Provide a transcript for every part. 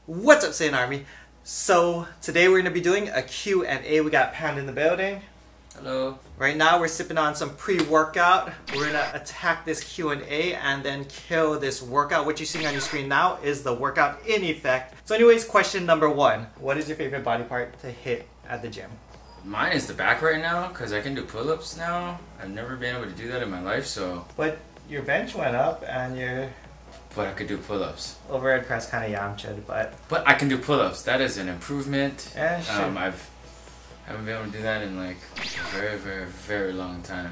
What's up, Saiyan Army? So today we're going to be doing a Q&A. We got Panda in the building. Hello. Right now we're sipping on some pre-workout. We're going to attack this Q&A and then kill this workout. What you're seeing on your screen now is the workout in effect. So anyways, question number 1. What is your favorite body part to hit at the gym? Mine is the back right now because I can do pull-ups now. I've never been able to do that in my life, so... But your bench went up and your... But I could do pull-ups. overhead press kind of yamcha'd, but... But I can do pull-ups. That is an improvement. Yeah, sure. I haven't been able to do that in like a very, very, very long time.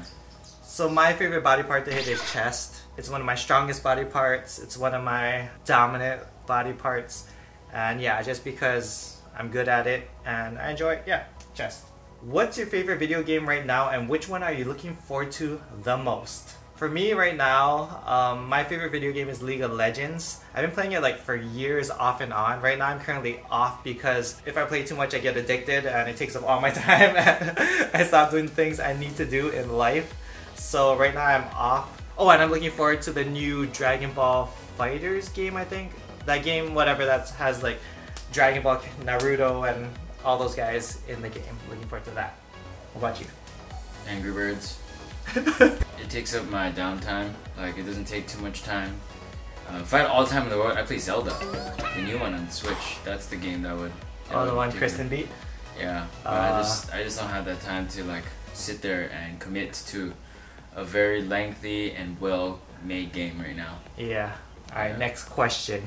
So my favorite body part to hit is chest. It's one of my strongest body parts. It's one of my dominant body parts. And yeah, just because I'm good at it and I enjoy it, yeah, chest. What's your favorite video game right now and which one are you looking forward to the most? For me right now, my favorite video game is League of Legends. I've been playing it like for years off and on. Right now I'm currently off because if I play too much I get addicted and it takes up all my time and I stop doing things I need to do in life. So right now I'm off. Oh, and I'm looking forward to the new Dragon Ball Fighters game, I think. That game, whatever, that has like Dragon Ball, Naruto, and all those guys in the game. Looking forward to that. What about you? Angry Birds. It takes up my downtime. Like, it doesn't take too much time. If I had all the time in the world, I'd play Zelda. The new one on the Switch. That's the game that would... Oh, the one Kristen beat? Yeah. But I just don't have that time to like sit there and commit to a very lengthy and well-made game right now. Yeah. Alright, next question.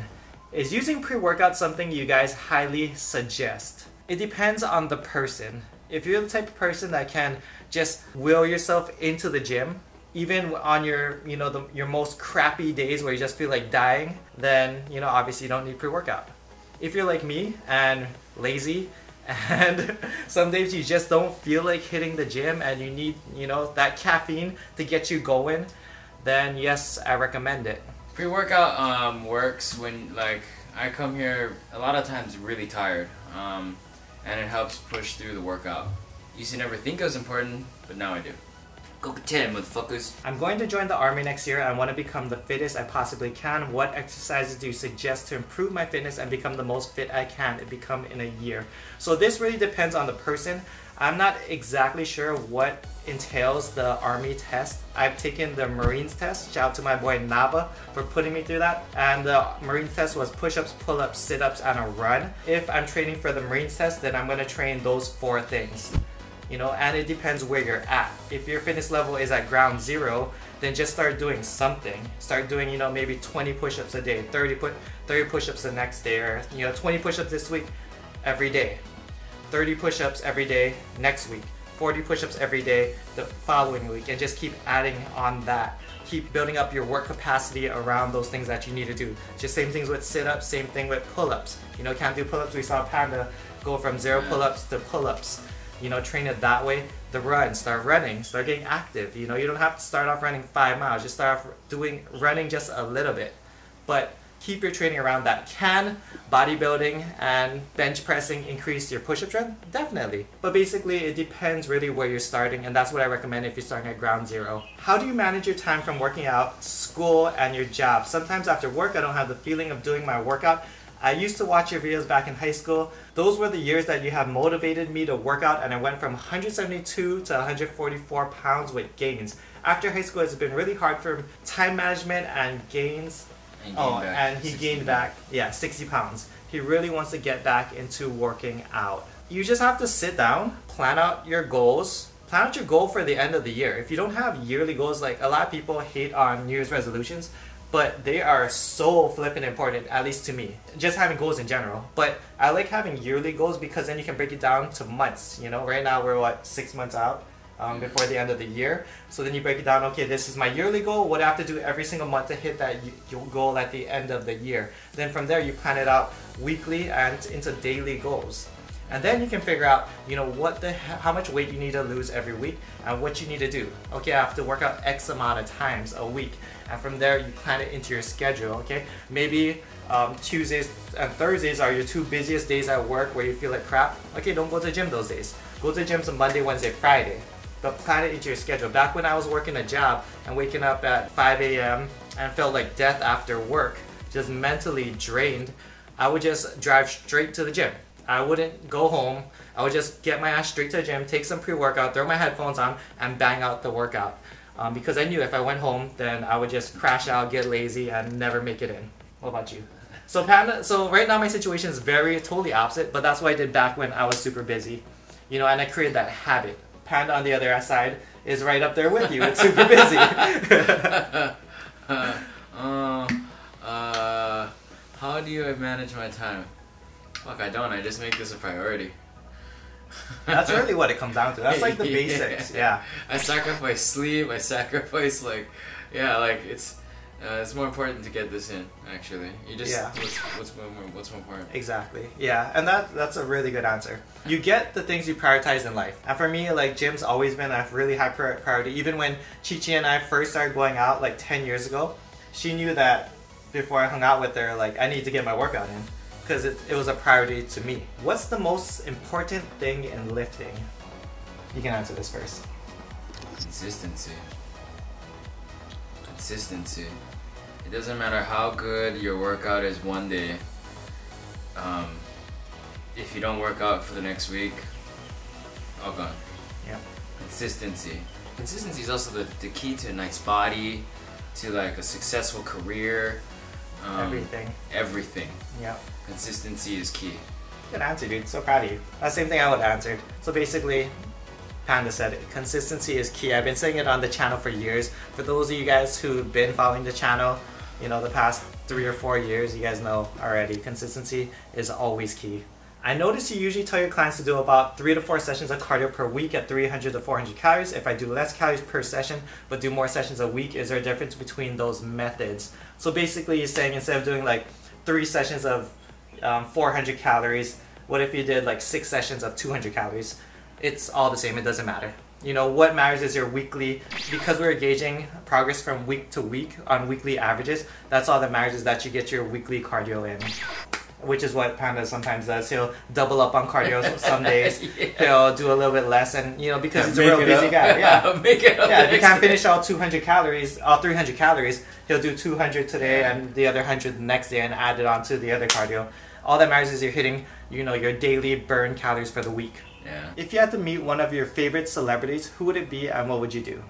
Is using pre-workout something you guys highly suggest? It depends on the person. If you're the type of person that can just will yourself into the gym, even on your, your most crappy days where you just feel like dying, then, obviously you don't need pre-workout. If you're like me and lazy and some days you just don't feel like hitting the gym and you need, that caffeine to get you going, then yes, I recommend it. Pre-workout works when like I come here a lot of times really tired, and it helps push through the workout. Used to never think it was important, but now I do. Go get 10, motherfuckers. I'm going to join the army next year. I want to become the fittest I possibly can. What exercises do you suggest to improve my fitness and become the most fit I can become in a year? So this really depends on the person. I'm not exactly sure what entails the army test. I've taken the Marines test. Shout out to my boy Nava for putting me through that. And the Marines test was push-ups, pull-ups, sit-ups, and a run. If I'm training for the Marines test, then I'm going to train those 4 things. And it depends where you're at. If your fitness level is at ground zero, then just start doing something. Start doing, maybe 20 push-ups a day, 30 push-ups the next day, or 20 push-ups this week, every day. 30 push-ups every day next week, 40 push-ups every day the following week, and just keep adding on that. Keep building up your work capacity around those things that you need to do. Just same things with sit-ups, same thing with pull-ups. Can't do pull-ups, we saw Panda go from 0 pull-ups to pull-ups. Train it that way. The run, start running, start getting active. You don't have to start off running 5 miles, just start off running just a little bit. But keep your training around that. Can bodybuilding and bench pressing increase your push-up strength? Definitely. But basically it depends really where you're starting, and that's what I recommend if you're starting at ground zero. How do you manage your time from working out, school, and your job? Sometimes after work I don't have the feeling of doing my workout. I used to watch your videos back in high school. Those were the years that you have motivated me to work out, and I went from 172 to 144 pounds with gains. After high school it's been really hard for time management and gains. And he gained back, 60 pounds. He really wants to get back into working out. You just have to sit down, plan out your goals. Plan out your goal for the end of the year. If you don't have yearly goals, like a lot of people hate on New Year's resolutions, but they are so flippin' important, at least to me. Just having goals in general. But I like having yearly goals because then you can break it down to months. Right now we're 6 months out before the end of the year. So then you break it down, okay, this is my yearly goal. What do I have to do every single month to hit that goal at the end of the year? Then from there you plan it out weekly and into daily goals. And then you can figure out, how much weight you need to lose every week and what you need to do. Okay, I have to work out X amount of times a week. And from there, you plan it into your schedule, okay? Maybe Tuesdays and Thursdays are your 2 busiest days at work where you feel like crap. Okay, don't go to the gym those days. Go to the gym on Monday, Wednesday, Friday. But plan it into your schedule. Back when I was working a job and waking up at 5 a.m. and felt like death after work, just mentally drained, I would just drive straight to the gym. I wouldn't go home. I would just get my ass straight to the gym, take some pre-workout, throw my headphones on, and bang out the workout. Because I knew if I went home, then I would just crash out, get lazy, and never make it in. What about you? So Panda, so right now my situation is totally opposite, but that's what I did back when I was super busy. You know, and I created that habit. Panda on the other side is right up there with you. It's super busy. How do I manage my time? Fuck, I don't. I just make this a priority. That's really what it comes down to. That's like the basics. Yeah. I sacrifice sleep. I sacrifice it's more important to get this in. Actually, you just what's more important? Exactly. Yeah, and that's a really good answer. You get the things you prioritize in life. And for me, like gym's always been a really high priority. Even when Chi-Chi and I first started going out like 10 years ago, she knew that before I hung out with her, like I need to get my workout in. Because it was a priority to me. What's the most important thing in lifting? You can answer this first. Consistency. Consistency. It doesn't matter how good your workout is one day. If you don't work out for the next week, all gone. Yeah. Consistency. Consistency is also the key to a nice body, to like a successful career. Everything. Everything. Yeah. Consistency is key. Good answer, dude. So proud of you. That's the same thing I would answer. So basically, Panda said it. Consistency is key. I've been saying it on the channel for years. For those of you guys who've been following the channel, you know, the past 3 or 4 years, you guys know already. Consistency is always key. I notice you usually tell your clients to do about 3 to 4 sessions of cardio per week at 300 to 400 calories. If I do less calories per session, but do more sessions a week, is there a difference between those methods? So basically, he's saying instead of doing like 3 sessions of 400 calories, what if you did like 6 sessions of 200 calories? It's all the same. It doesn't matter. You know, what matters is your weekly, because we're gauging progress from week to week on weekly averages, that's all that matters, is that you get your weekly cardio in. Which is what Panda sometimes does. He'll double up on cardio some days. Yeah. He'll do a little bit less, and you know, because he's a real busy guy. Yeah, make it up. Yeah, if he can't finish all 200 calories, all 300 calories, he'll do 200 today and the other 100 the next day, and add it on to the other cardio. All that matters is you're hitting, you know, your daily burn calories for the week. Yeah. If you had to meet one of your favorite celebrities, who would it be, and what would you do?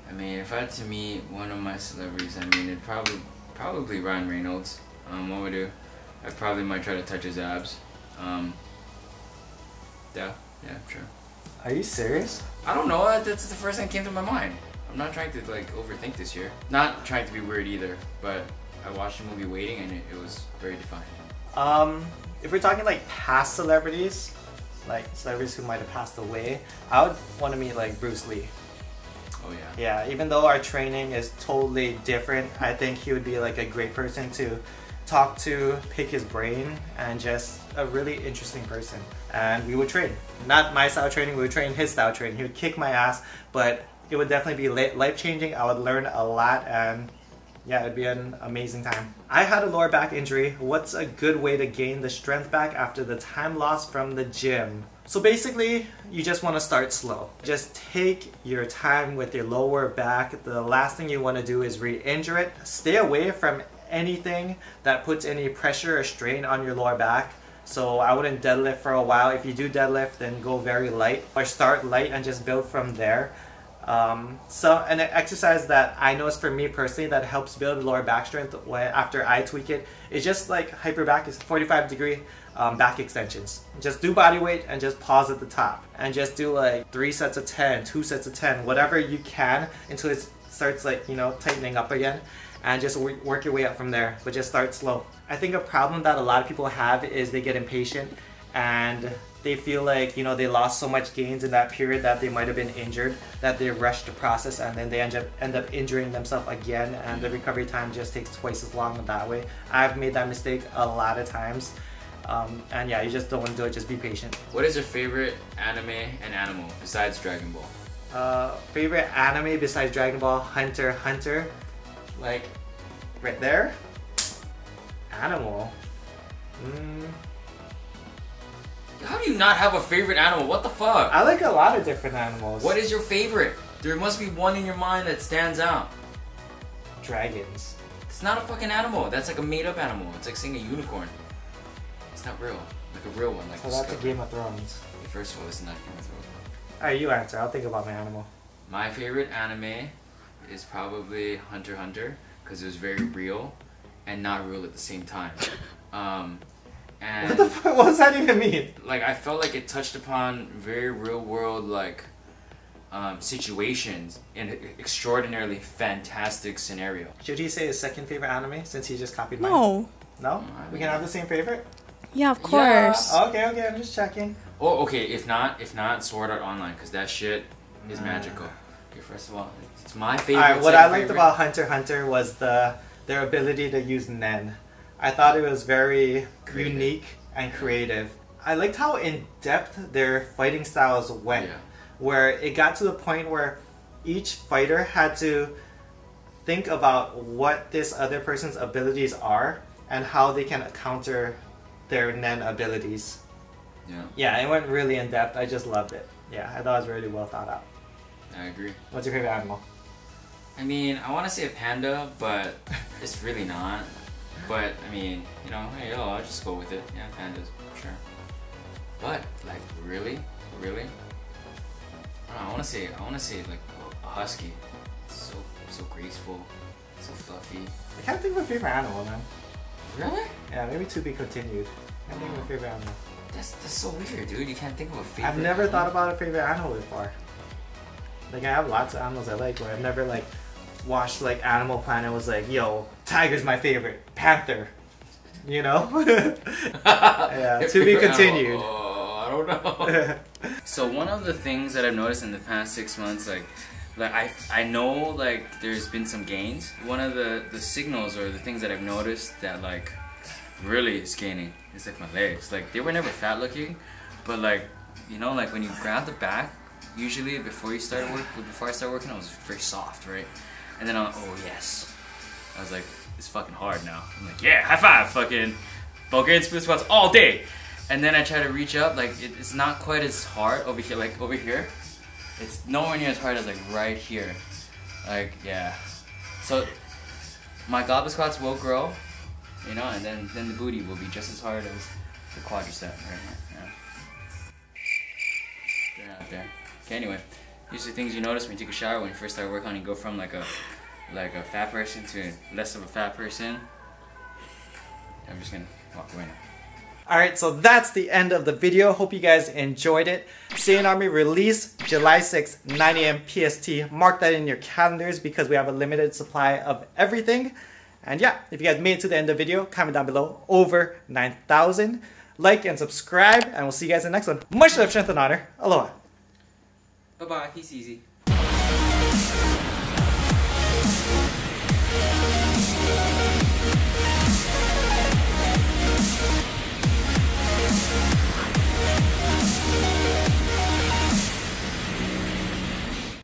I mean, if I had to meet one of my celebrities, I mean, it'd probably Ryan Reynolds. What would I do? I probably might try to touch his abs. Yeah, sure. Are you serious? I don't know. That's the first thing that came to my mind. I'm not trying to like overthink this year. Not trying to be weird either, but I watched the movie Waiting, and it was very defining. If we're talking like past celebrities, like celebrities who might have passed away, I would want to meet like Bruce Lee. Oh yeah. Yeah, even though our training is totally different, I think he would be like a great person to talk to, pick his brain, and just a really interesting person. And we would train. Not my style training, we would train his style training. He would kick my ass, but it would definitely be life-changing. I would learn a lot, and yeah, it'd be an amazing time. I had a lower back injury. What's a good way to gain the strength back after the time lost from the gym? So basically, you just want to start slow. Just take your time with your lower back. The last thing you want to do is re-injure it. Stay away from anything that puts any pressure or strain on your lower back. So I wouldn't deadlift for a while. If you do deadlift, then go very light, or start light and just build from there. So an exercise that I know is for me personally that helps build lower back strength after I tweak it is just like hyper back, is 45-degree back extensions. Just do body weight and just pause at the top, and just do like 3 sets of 10, 2 sets of 10, whatever you can until it starts like, you know, tightening up again. And just work your way up from there, but just start slow. I think a problem that a lot of people have is they get impatient and they feel like, you know, they lost so much gains in that period that they might have been injured, that they rushed the process, and then they end up injuring themselves again, and the recovery time just takes twice as long that way. I've made that mistake a lot of times. And yeah, you just don't want to do it, just be patient. What is your favorite anime and animal besides Dragon Ball? Favorite anime besides Dragon Ball? Hunter x Hunter. Like, right there. Animal. How do you not have a favorite animal? What the fuck? I like a lot of different animals. What is your favorite? There must be one in your mind that stands out. Dragons. It's not a fucking animal. That's like a made-up animal. It's like saying a unicorn. it's not real. Like a real one. Like so that's a Game of Thrones. First of all, it's not Game of Thrones. Alright, you answer. I'll think about my animal. My favorite anime is probably Hunter x Hunter because it was very real and not real at the same time. And what the fuck? What does that even mean? Like I felt like it touched upon very real world like situations in an extraordinarily fantastic scenario. Should he say his second favorite anime since he just copied mine? No. No? We can have the same favorite? Yeah, of course. Yeah. Okay, I'm just checking. Oh, okay. If not, Sword Art Online, because that shit is magical. Okay, first of all, it's my favorite. Alright, what I liked about Hunter x Hunter was their ability to use Nen. I thought it was very unique and creative. I liked how in depth their fighting styles went, where it got to the point where each fighter had to think about what this other person's abilities are and how they can counter their Nen abilities. Yeah, it went really in depth. I just loved it. Yeah, I thought it was really well thought out. I agree. What's your favorite animal? I mean, I want to say a panda, but it's really not. But I mean, you know, hey, I'll just go with it. Yeah, pandas, sure. But like, really, I don't know, I want to say like a husky. It's so graceful, so fluffy. I can't think of a favorite animal, man. Really? Yeah, maybe to be continued. I can't think of a favorite animal. That's so weird, dude. You can't think of a favorite. I've never thought about a favorite animal before. Like I have lots of animals I like, but I've never like watched like Animal Planet was like, yo, tiger's my favorite, panther. You know? Yeah, to be continued. Oh, I don't know. So one of the things that I've noticed in the past 6 months, like I know like there's been some gains. One of the signals or the things that I've noticed that like really is gaining is like my legs. Like they were never fat looking, but like, you know, like when you grab the back, usually before I started working, I was very soft, right? And then I'm like, oh yes. I was like, it's fucking hard now. I'm like, yeah, high five, fucking Bulgarian split squats all day. And then I try to reach up, like it's not quite as hard over here, like over here. It's nowhere near as hard as like right here. Like, yeah. So my goblet squats will grow, you know, and then the booty will be just as hard as the quadricep right here. Yeah. They're out there. Okay, anyway, these are things you notice when you take a shower when you first start working on. You go from like a fat person to less of a fat person. I'm just gonna walk away now. Alright, so that's the end of the video. Hope you guys enjoyed it. Saiyan Army release July 6th, 9 AM PST. Mark that in your calendars because we have a limited supply of everything. And yeah, if you guys made it to the end of the video, comment down below over 9,000. Like and subscribe, and we'll see you guys in the next one. Much love, strength, and honor. Aloha. Bye-bye. Peace easy.